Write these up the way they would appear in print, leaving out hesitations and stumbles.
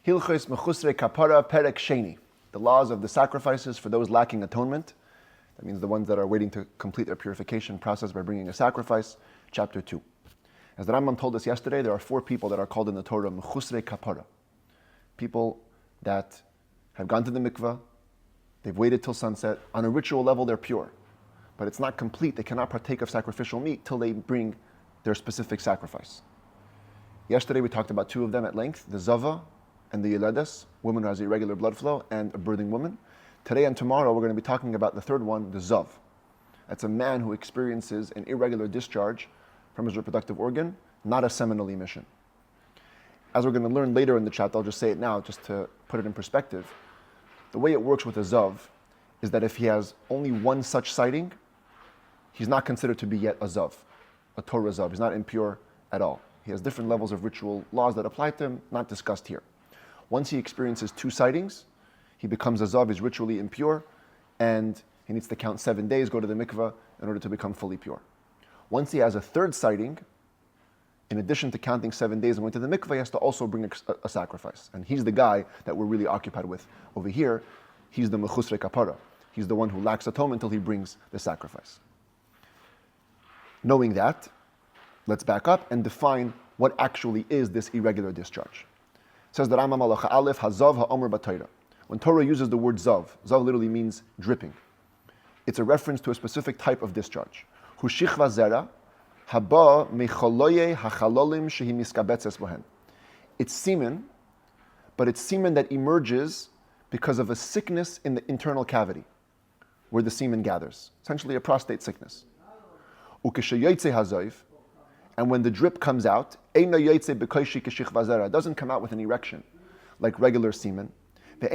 Hilchos Mechusrei Kaparah Perek Sheni, the laws of the sacrifices for those lacking atonement. That means the ones that are waiting to complete their purification process by bringing a sacrifice. Chapter 2. As the Rambam told us yesterday, there are 4 people that are called in the Torah Mechusrei Kaparah. People that have gone to the mikveh, they've waited till sunset. On a ritual level, they're pure. But it's not complete. They cannot partake of sacrificial meat till they bring their specific sacrifice. Yesterday we talked about 2 of them at length, the Zava and the Yeledes, woman who has irregular blood flow, and a birthing woman. Today and tomorrow we're going to be talking about the 3rd one, the Zav. That's a man who experiences an irregular discharge from his reproductive organ, not a seminal emission. As we're going to learn later in the chat, I'll just say it now just to put it in perspective. The way it works with a Zav is that if he has only one such sighting, he's not considered to be yet a Zav, a Torah Zav. He's not impure at all. He has different levels of ritual laws that apply to him, not discussed here. Once he experiences 2 sightings, he becomes a Zav, he's ritually impure, and he needs to count 7 days, go to the mikveh in order to become fully pure. Once he has a 3rd sighting, in addition to counting 7 days and going to the mikveh, he has to also bring a sacrifice. And he's the guy that we're really occupied with over here. He's the Mechusrei Kaparah. He's the one who lacks atonement until he brings the sacrifice. Knowing that, let's back up and define what actually is this irregular discharge. It says that Rambam Halacha Aleph Hazav Ha'omer B'Torah. When Torah uses the word Zav, Zav literally means dripping. It's a reference to a specific type of discharge. Hu shichva zera haba mecholoye hachalolim shehi miskabetzes bohen. It's semen, but it's semen that emerges because of a sickness in the internal cavity, where the semen gathers. Essentially a prostate sickness. Ukeshayotze hazoiv. And when the drip comes out, it doesn't come out with an erection, like regular semen. When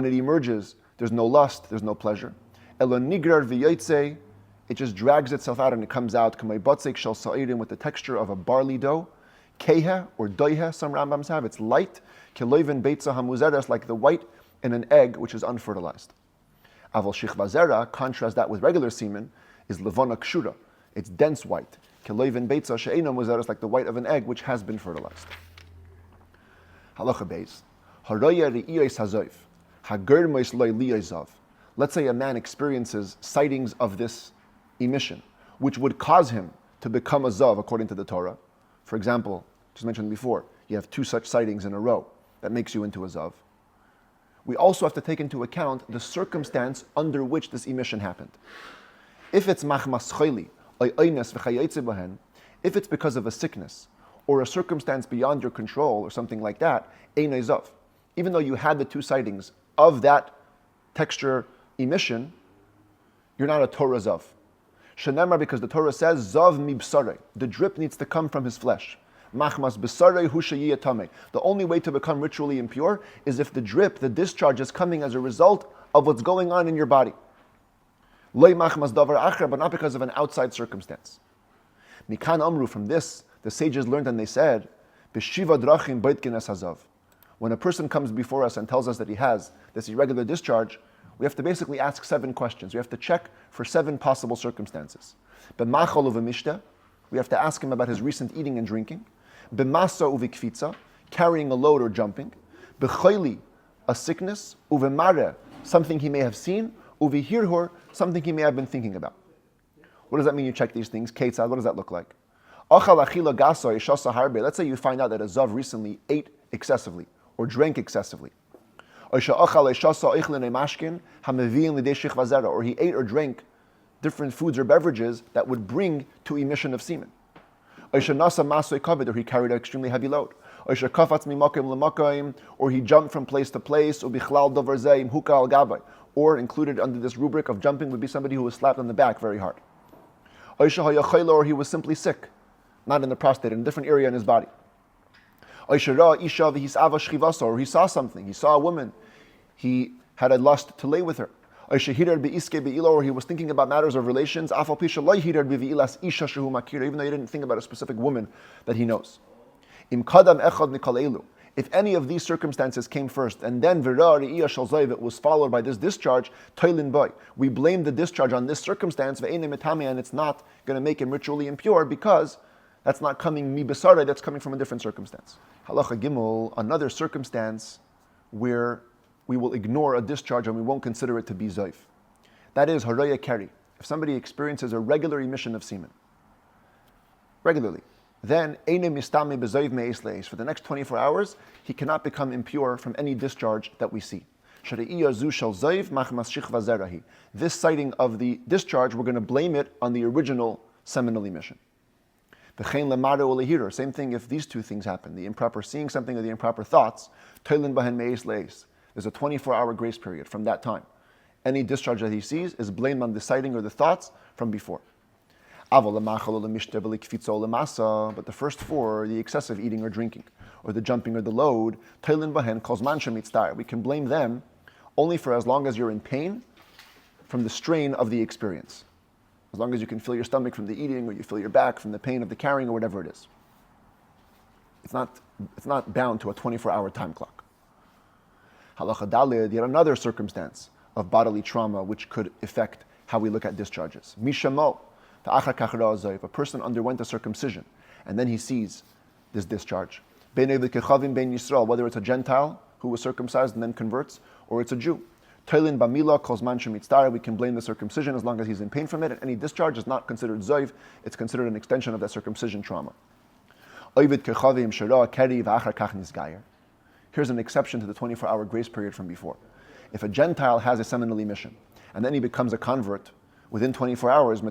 it emerges, there's no lust, there's no pleasure. It just drags itself out and it comes out with the texture of a barley dough. Kehe or doihe, some Rambams have. It's light, like the white in an egg which is unfertilized. Aval shichva zera, contrast that with regular semen, is levana kshura. It's dense white. Keloivin beitza she'ena muzaras, like the white of an egg which has been fertilized. Halacha beis. Haraya re'iyos hazoif. Hagermois loy liyozav. Let's say a man experiences sightings of this emission, which would cause him to become a zav according to the Torah. For example, just mentioned before, you have 2 such sightings in a row. That makes you into a zav. We also have to take into account the circumstance under which this emission happened. If it's machmas chayli, if it's because of a sickness or a circumstance beyond your control or something like that, even though you had the 2 sightings of that texture emission, you're not a Torah zav. Shenemar, because the Torah says zav mi b'sarei, the drip needs to come from his flesh. Machmas b'sarei hu sheyiyeh tamei. The only way to become ritually impure is if the drip, the discharge, is coming as a result of what's going on in your body. Loi machmas davar acher, but not because of an outside circumstance. Mikan amru, from this, the sages learned and they said, B'shiva drachim boitkin es hazav. When a person comes before us and tells us that he has this irregular discharge, we have to basically ask 7 questions. We have to check for 7 possible circumstances. B'machol uv'mishta, we have to ask him about his recent eating and drinking. B'masa uvikfitza, carrying a load or jumping. B'chayli, a sickness. Uv'mare, something he may have seen. Uvihirhor, something he may have been thinking about. What does that mean, you check these things? Ketzad, what does that look like? Let's say you find out that a zav recently ate excessively or drank excessively. Or he ate or drank different foods or beverages that would bring to emission of semen. Or he carried an extremely heavy load. Or he jumped from place to place. Or included under this rubric of jumping would be somebody who was slapped on the back very hard. Or he was simply sick, not in the prostate, in a different area in his body. Or he saw something, he saw a woman, he had a lust to lay with her. Or he was thinking about matters of relations, even though he didn't think about a specific woman that he knows. If any of these circumstances came first, and then it was followed by this discharge, we blame the discharge on this circumstance, and it's not going to make him ritually impure because that's not coming mi besare, that's coming from a different circumstance. Halacha Gimel, another circumstance where we will ignore a discharge and we won't consider it to be zoif. That is haraya keri. If somebody experiences a regular emission of semen, regularly, then eine mistame bezoiv me'es le'es. For the next 24 hours, he cannot become impure from any discharge that we see. This sighting of the discharge, we're going to blame it on the original seminal emission. Same thing if these two things happen, the improper seeing something or the improper thoughts, there's a 24-hour grace period from that time. Any discharge that he sees is blamed on the sighting or the thoughts from before. But the first four, the excessive eating or drinking, or the jumping or the load, we can blame them only for as long as you're in pain from the strain of the experience. As long as you can feel your stomach from the eating, or you feel your back from the pain of the carrying, or whatever it is. It's not bound to a 24-hour time clock. Halacha Daled, yet another circumstance of bodily trauma which could affect how we look at discharges. Mishamo, if a person underwent a circumcision and then he sees this discharge, whether it's a Gentile who was circumcised and then converts, or it's a Jew. We can blame the circumcision as long as he's in pain from it, and any discharge is not considered zoiv, it's considered an extension of that circumcision trauma. Here's an exception to the 24-hour grace period from before. If a Gentile has a seminal emission, and then he becomes a convert, within 24 hours,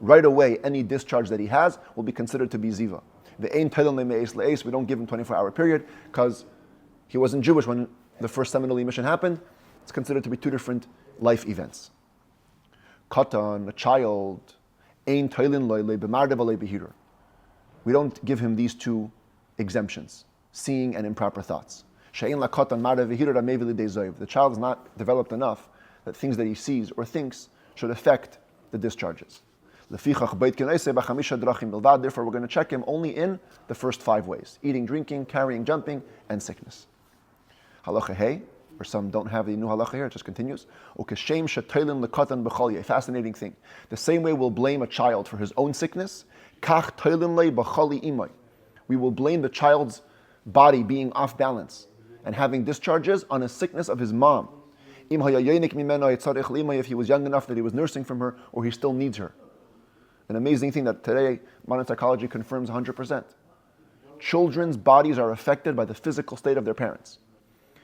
right away, any discharge that he has will be considered to be ziva. We don't give him 24-hour period, because he wasn't Jewish when the first seminal emission happened. It's considered to be two different life events. Katan, a child, we don't give him these two exemptions, seeing and improper thoughts. The child is not developed enough that things that he sees or thinks should affect the discharges. Therefore, we're going to check him only in the first 5 ways: eating, drinking, carrying, jumping, and sickness. Halacha hey, or some don't have the new halacha here, it just continues. A fascinating thing. The same way we'll blame a child for his own sickness, we will blame the child's body being off balance and having discharges on a sickness of his mom. If he was young enough that he was nursing from her, or he still needs her. An amazing thing that today modern psychology confirms 100%. Children's bodies are affected by the physical state of their parents.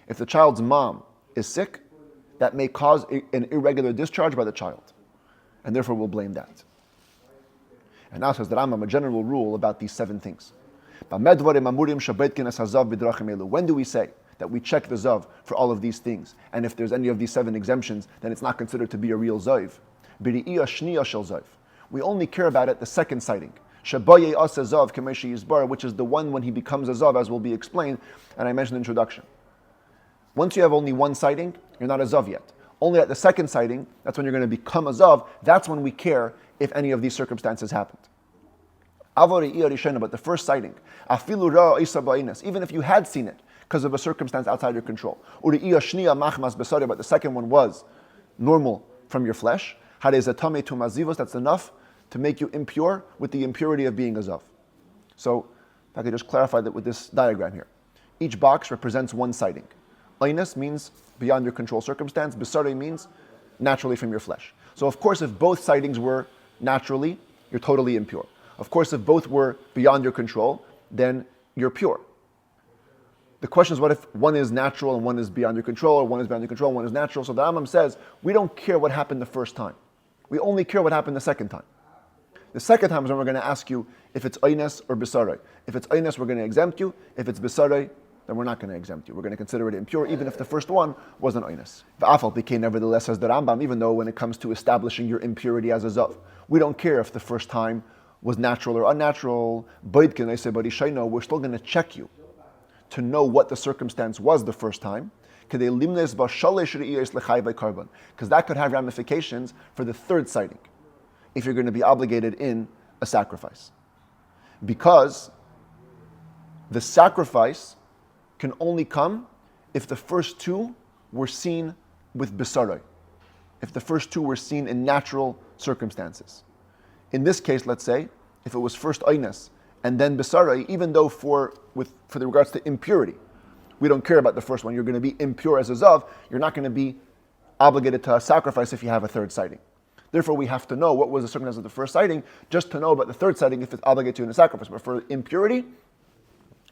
If the child's mom is sick, that may cause an irregular discharge by the child. And therefore we'll blame that. And now says the Rambam a general rule about these 7 things. When do we say that we check the zav for all of these things? And if there's any of these 7 exemptions, then it's not considered to be a real zav. We only care about it the second sighting, which is the one when he becomes a zav, as will be explained, and I mentioned in the introduction. Once you have only one sighting, you're not a zav yet. Only at the second sighting, that's when you're going to become a zav. That's when we care if any of these circumstances happened. But the first sighting, even if you had seen it because of a circumstance outside your control, but the second one was normal from your flesh, that's enough to make you impure with the impurity of being a zav. So, if I could just clarify that with this diagram here. Each box represents one sighting. Einus means beyond your control circumstance. Besare means naturally from your flesh. So of course, if both sightings were naturally, you're totally impure. Of course, if both were beyond your control, then you're pure. The question is, what if one is natural and one is beyond your control, or one is beyond your control and one is natural? So the Rambam says, we don't care what happened the first time. We only care what happened the second time. The second time is when we're going to ask you if it's Einus or Besare. If it's Einus, we're going to exempt you. If it's Besare, then we're not going to exempt you. We're going to consider it impure, even if the first one wasn't Einus. V'afal became nevertheless, says the Rambam, even though when it comes to establishing your impurity as a zav, we don't care if the first time was natural or unnatural. We're still going to check you to know what the circumstance was the first time, because that could have ramifications for the third sighting, if you're going to be obligated in a sacrifice. Because the sacrifice can only come if the first 2 were seen with besaroi, if the first 2 were seen in natural circumstances. In this case, let's say, if it was first Einus and then Besarai, even though for the regards to impurity, we don't care about the first one. You're going to be impure as a Zav. You're not going to be obligated to a sacrifice if you have a third sighting. Therefore, we have to know what was the circumstance of the first sighting, just to know about the third sighting if it's obligated to in a sacrifice. But for impurity,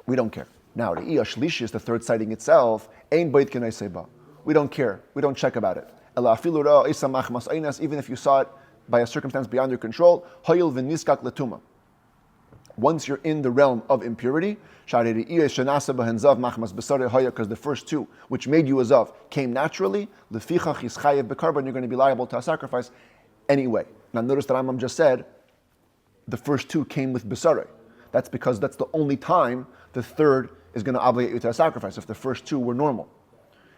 we don't care. Now, the Iya Shlishi is the third sighting itself. Ein Beit Kenei Seba. We don't care. We don't check about it. Even if you saw it by a circumstance beyond your control, Hoyil v'niskak letuma. Once you're in the realm of impurity, because the first two, which made you a zav, came naturally, you're going to be liable to a sacrifice anyway. Now notice that Rambam just said, the first two came with besarei. That's because that's the only time the third is going to obligate you to a sacrifice, if the first two were normal.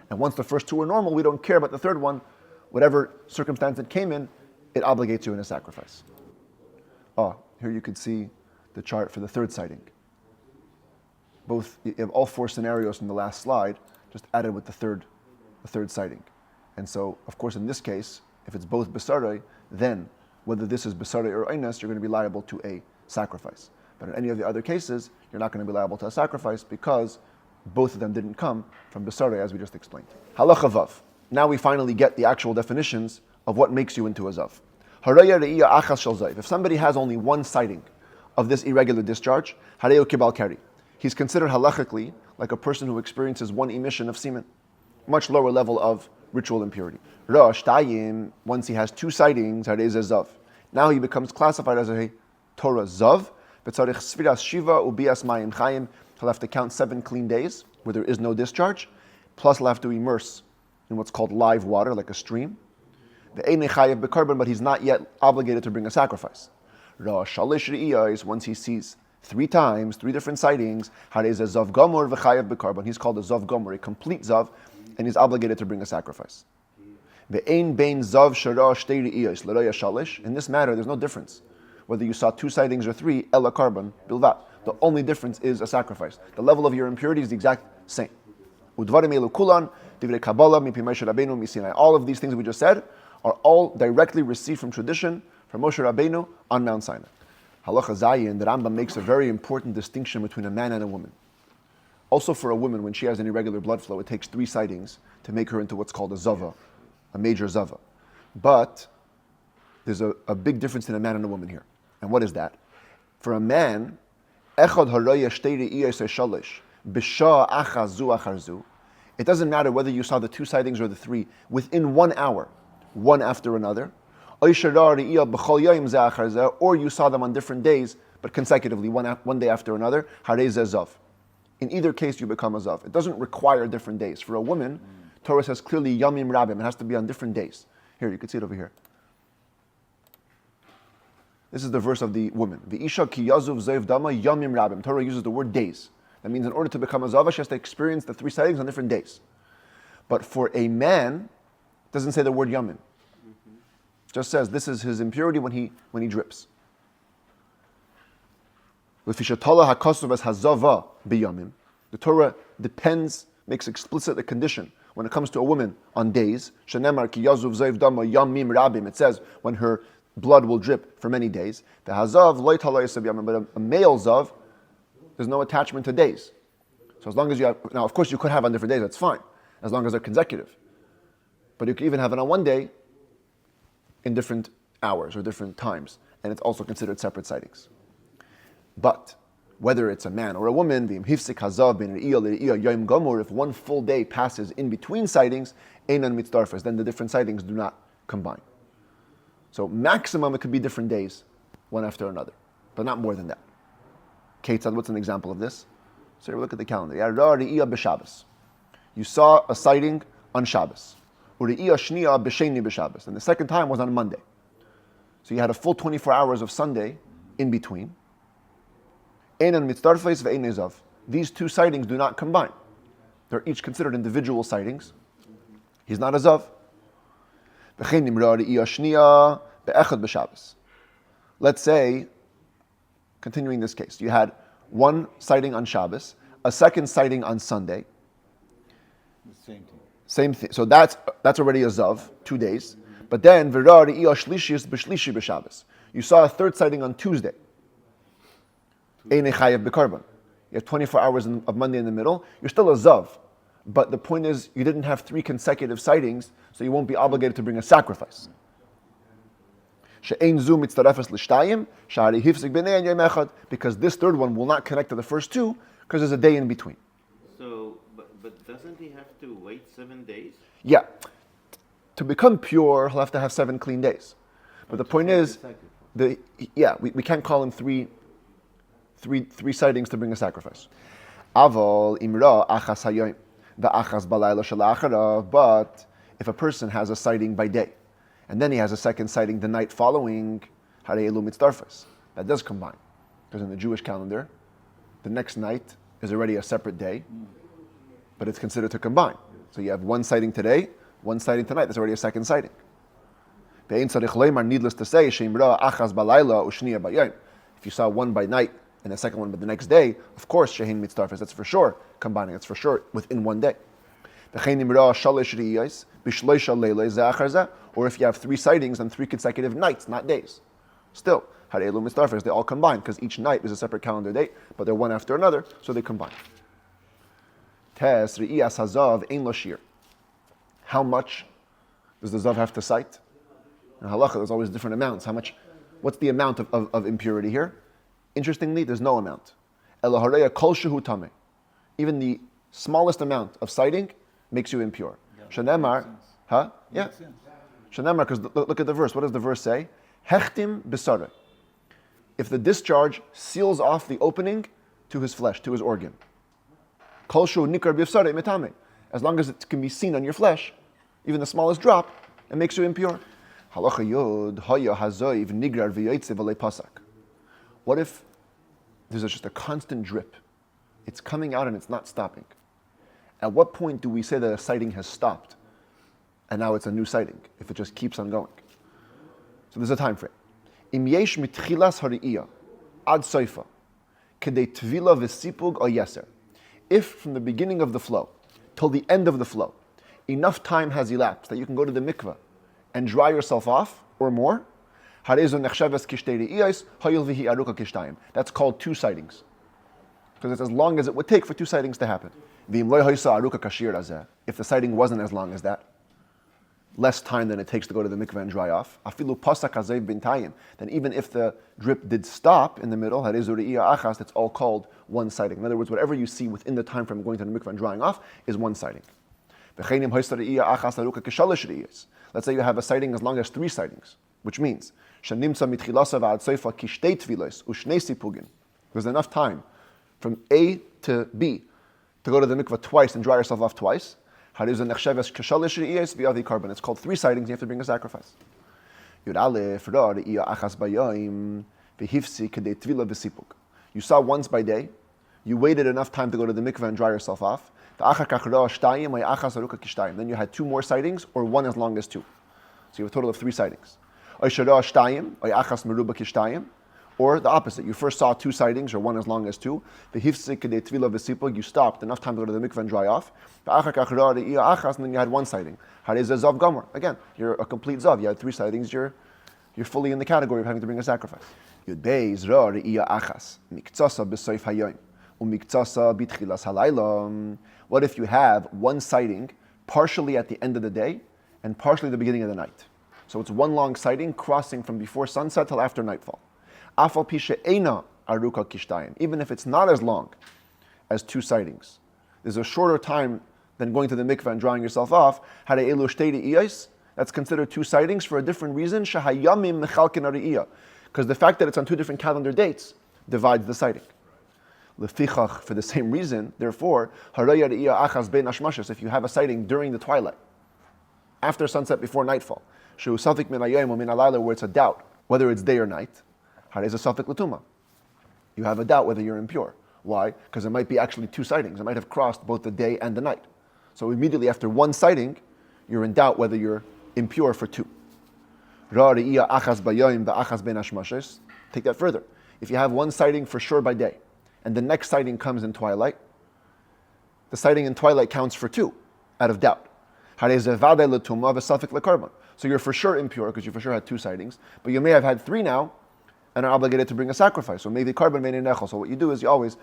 And once the first two were normal, we don't care about the third one. Whatever circumstance it came in, it obligates you in a sacrifice. Here you could see the chart for the third sighting. You have all four scenarios from the last slide, just added with the third sighting. And so, of course, in this case, if it's both besarei, then whether this is besarei or einas, you're going to be liable to a sacrifice. But in any of the other cases, you're not going to be liable to a sacrifice because both of them didn't come from besarei, as we just explained. Halacha vav. Now we finally get the actual definitions of what makes you into a zav. Haraya re'iya achas shel zayv. If somebody has only one sighting of this irregular discharge, hareo kibal keri. He's considered halachically like a person who experiences one emission of semen, much lower level of ritual impurity. Rosh tayim, once he has two sightings, harei ze zav. Now he becomes classified as a Torah zav. B'tzarich sfiras shiva ubias mayim chayim. He'll have to count 7 clean days where there is no discharge, plus he'll have to immerse in what's called live water, like a stream. The einei chayev b'karban, but he's not yet obligated to bring a sacrifice. Rosh shalish re'iyos, once he sees 3 times, 3 different sightings, harei ze zav gomor v'chayev b'karban. He's called a zav gomor, a complete zav, and he's obligated to bring a sacrifice. Ve'ein bein zav shara shtei re'iyos l'roya shalish. In this matter, there's no difference whether you saw 2 sightings or 3, ela karban bilvat. The only difference is a sacrifice. The level of your impurity is the exact same. Udvarim elu kulan, divrei Kabbalah, mipi Moshe Rabbeinu, misinai. All of these things we just said are all directly received from tradition from Moshe Rabbeinu on Mount Sinai. Halacha Zayin, the Rambam makes a very important distinction between a man and a woman. Also for a woman, when she has an irregular blood flow, it takes 3 sightings to make her into what's called a zava, a major zava. But there's a big difference in a man and a woman here. And what is that? For a man, echad haraya shtei re'iyos shalish, b'shah achaz zu achar zu. It doesn't matter whether you saw the 2 sightings or the 3 within 1 hour, one after another, or you saw them on different days, but consecutively, one day after another. Harei ze zav. In either case, you become a zav. It doesn't require different days. For a woman, Torah says clearly yamim rabim. It has to be on different days. Here, you can see it over here. This is the verse of the woman. V'isha ki yazuv zayv dama yamim rabim. Torah uses the word days. That means in order to become a zava, she has to experience the 3 sightings on different days. But for a man, it doesn't say the word yamin. It just says this is his impurity when he drips. The Torah makes explicit the condition when it comes to a woman on days. It says when her blood will drip for many days. But a male zav, there's no attachment to days. So as long as you have, now of course you could have on different days, that's fine, as long as they're consecutive. But you can even have it on one day in different hours or different times, and it's also considered separate sightings. But whether it's a man or a woman, if one full day passes in between sightings, then the different sightings do not combine. So maximum it could be different days, one after another, but not more than that. Ketzad, what's an example of this? So look at the calendar. You saw a sighting on Shabbos. And the second time was on Monday. So you had a full 24 hours of Sunday in between. These 2 sightings do not combine. They're each considered individual sightings. He's not a zav. Let's say, continuing this case, you had 1 sighting on Shabbos, a second sighting on Sunday. Same thing. So that's already a zav, 2 days. But then you saw a third sighting on Tuesday. Ein chayav b'karban. You have 24 hours of Monday in the middle. You're still a zav. But the point is, you didn't have 3 consecutive sightings, so you won't be obligated to bring a sacrifice. Because this third one will not connect to the first 2, because there's a day in between. So, but doesn't he have to wait 7 days? Yeah. To become pure, he'll have to have 7 clean days. But the point is, we can't call him three sightings to bring a sacrifice. Aval imra achas hayoim. The achas balayla shalachara. But if a person has a sighting by day, and then he has a second sighting the night following, harei elu mitzdarfos. That does combine. Because in the Jewish calendar, the next night is already a separate day, but it's considered to combine. So you have one sighting today, one sighting tonight. That's already a second sighting. Needless to say, if you saw one by night and the second one by the next day, of course, shehin mitzdarfos. That's for sure combining. That's for sure within one day. Or if you have 3 sightings on 3 consecutive nights, not days. Still, they all combine because each night is a separate calendar date, but they're one after another, so they combine. How much does the zav have to sight? In halacha, there's always different amounts. What's the amount of impurity here? Interestingly, there's no amount. Even the smallest amount of sighting makes you impure. Shanemar, huh? Yeah. Shanemar, because look at the verse. What does the verse say? Hechtim besare. If the discharge seals off the opening to his flesh, to his organ. Kolshu nikar b'sare metame. As long as it can be seen on your flesh, even the smallest drop, it makes you impure. Halacha yod haya hazoiv nigrar v'yoytze v'lei pasak. What if there's just a constant drip? It's coming out and it's not stopping. At what point do we say that a sighting has stopped and now it's a new sighting, if it just keeps on going? So there's a time frame. Im yesh mitchilas hari'iyah ad soifa kedei tvila v'sipug o yeser. If from the beginning of the flow till the end of the flow, enough time has elapsed that you can go to the mikveh and dry yourself off or more, that's called 2 sightings. Because it's as long as it would take for 2 sightings to happen. If the sighting wasn't as long as that, less time than it takes to go to the mikveh and dry off, then even if the drip did stop in the middle, it's all called 1 sighting. In other words, whatever you see within the time frame going to the mikveh and drying off is 1 sighting. Let's say you have a sighting as long as 3 sightings, which means there's enough time from A to B to go to the mikveh twice and dry yourself off twice. It's called 3 sightings, you have to bring a sacrifice. You saw once by day, you waited enough time to go to the mikveh and dry yourself off. Then you had 2 more sightings, or 1 as long as 2. So you have a total of 3 sightings. Or the opposite, you first saw 2 sightings, or 1 as long as 2. You stopped enough time to go to the mikveh and dry off. And then you had 1 sighting. Again, you're a complete zav. You had 3 sightings, you're fully in the category of having to bring a sacrifice. What if you have 1 sighting partially at the end of the day and partially at the beginning of the night? So it's 1 long sighting crossing from before sunset till after nightfall. Even if it's not as long as 2 sightings, there's a shorter time than going to the mikveh and drying yourself off. That's considered 2 sightings for a different reason. Because the fact that it's on 2 different calendar dates divides the sighting. For the same reason, therefore, if you have a sighting during the twilight, after sunset, before nightfall, where it's a doubt whether it's day or night, you have a doubt whether you're impure. Why? Because it might be actually 2 sightings. It might have crossed both the day and the night. So immediately after 1 sighting, you're in doubt whether you're impure for 2. Take that further. If you have 1 sighting for sure by day, and the next sighting comes in twilight, the sighting in twilight counts for 2, out of doubt. So you're for sure impure because you for sure had 2 sightings, but you may have had 3 now, and are obligated to bring a sacrifice. So maybe carbon, maybe nechol. So what you do is you always,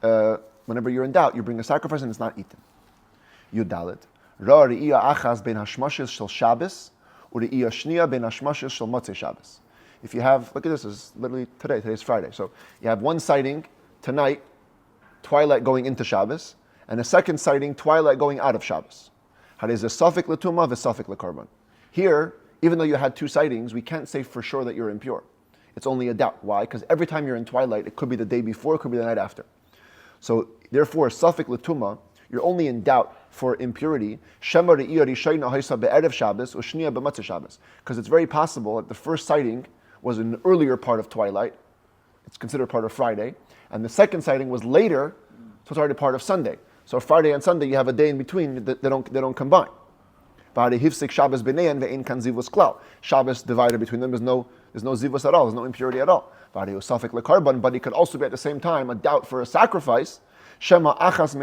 whenever you're in doubt, you bring a sacrifice and it's not eaten. Yudalit. Ra re'iyah achaz ben hashmashis shel Shabbos, or re'iyah shniya ben hashmashis shel Motzei Shabbos. If you have, look at this is literally today's Friday. So you have one sighting tonight, twilight going into Shabbos, and a second sighting, twilight going out of Shabbos. How is a suffik l'tumah, v'suffik l'karban. Here, even though you had two sightings, we can't say for sure that you're impure. It's only a doubt. Why? Because every time you're in twilight, it could be the day before, it could be the night after. So therefore, suffik l'tumah, you're only in doubt for impurity. Shema re'iyah rishayna haisa be'erev Shabbos, or shniya b'matzeh Shabbos. Because it's very possible that the first sighting was in an earlier part of twilight. It's considered part of Friday. And the second sighting was later, so it's already part of Sunday. So Friday and Sunday, you have a day in between that they don't combine. Shabbos divided between them. There's no zivus at all. There's no impurity at all. But it could also be at the same time a doubt for a sacrifice. Because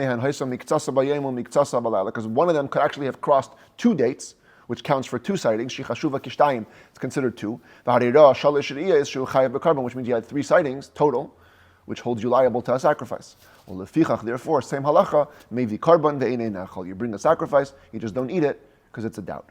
one of them could actually have crossed two dates, which counts for two sightings. It's considered two. Which means you had three sightings total, which holds you liable to a sacrifice. Therefore, same halacha, maybe karban ve'einei nachal. You bring a sacrifice, you just don't eat it because it's a doubt.